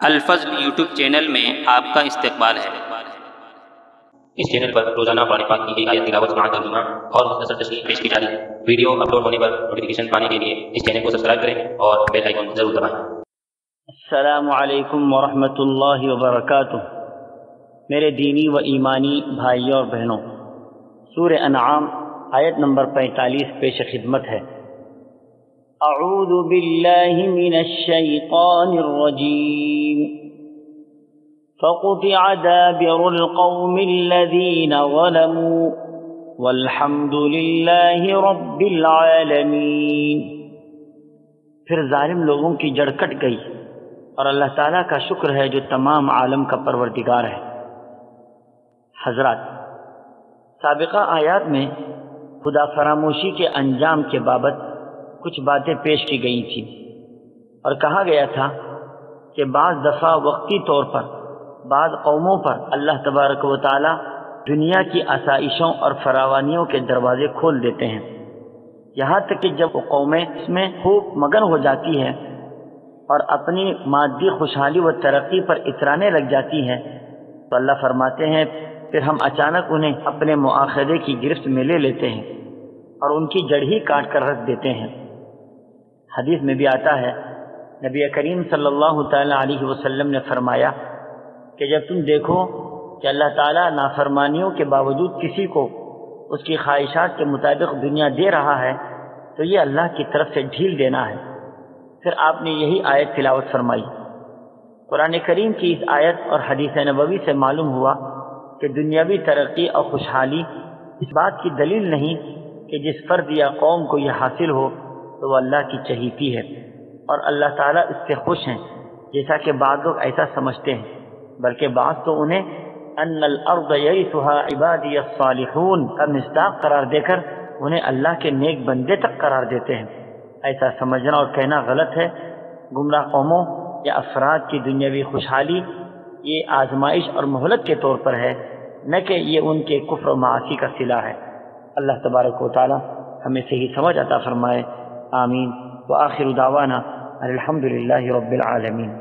الفضل YouTube channel میں آپ کا استقبال ہے۔ اس چینل پر روزانہ قرآن پاک کی ایک آیت تلاوت سماعت ترجمہ اور مختصر تشریح پیش کی جا رہی ہے۔ ویڈیو اپلوڈ ہونے پر نوٹیفیکیشن پانے کے لیے اس چینل کو سبسکرائب کریں اور بیل آئیکن ضرور دبائیں۔ السلام علیکم ورحمۃ اللہ وبرکاتہ۔ میرے دینی و ایمانی بھائیوں اور بہنوں، سورہ انعام آیت نمبر 45 پیش خدمت ہے۔ اعوذ باللہ من الشیطان الرجیم، فقطع دابر القوم الذین ظلموا والحمد للہ رب العالمین۔ پھر ظالم لوگوں کی جڑ کٹ گئی اور اللہ تعالیٰ کا شکر ہے جو تمام عالم کا پروردگار ہے۔ حضرات، سابقہ آیات میں خدا فراموشی کے انجام کے بابت کچھ باتیں پیش کی گئی تھیں اور کہا گیا تھا کہ بعض دفعہ وقتی طور پر بعض قوموں پر اللہ تبارک و تعالی دنیا کی آسائشوں اور فراوانیوں کے دروازے کھول دیتے ہیں، یہاں تک کہ جب وہ قومیں اس میں خوب مگن ہو جاتی ہیں اور اپنی مادی خوشحالی و ترقی پر اترانے لگ جاتی ہیں تو اللہ فرماتے ہیں پھر ہم اچانک انہیں اپنے مؤاخذے کی گرفت میں لے لیتے ہیں اور ان کی جڑ ہی کاٹ کر رکھ دیتے ہیں۔ حدیث میں بھی آتا ہے، نبی کریم صلی اللہ تعالی علیہ وسلم نے فرمایا کہ جب تم دیکھو کہ اللہ تعالیٰ نافرمانیوں کے باوجود کسی کو اس کی خواہشات کے مطابق دنیا دے رہا ہے تو یہ اللہ کی طرف سے ڈھیل دینا ہے۔ پھر آپ نے یہی آیت تلاوت فرمائی۔ قرآن کریم کی اس آیت اور حدیث نبوی سے معلوم ہوا کہ دنیاوی ترقی اور خوشحالی اس بات کی دلیل نہیں کہ جس فرد یا قوم کو یہ حاصل ہو تو وہ اللہ کی چہیتی ہے اور اللہ تعالیٰ اس سے خوش ہیں، جیسا کہ بعض لوگ ایسا سمجھتے ہیں، بلکہ بعض تو انہیں ان الارض یرثها عبادی الصالحون کا مصداق قرار دے کر انہیں اللہ کے نیک بندے تک قرار دیتے ہیں۔ ایسا سمجھنا اور کہنا غلط ہے۔ گمراہ قوموں یا افراد کی دنیاوی خوشحالی یہ آزمائش اور مہلت کے طور پر ہے، نہ کہ یہ ان کے کفر و معاصی کا صلہ ہے۔ اللہ تبارک و تعالی ہمیں صحیح سمجھ عطا فرمائے، آمین۔ وآخر دعوانا الحمد للہ رب العالمین۔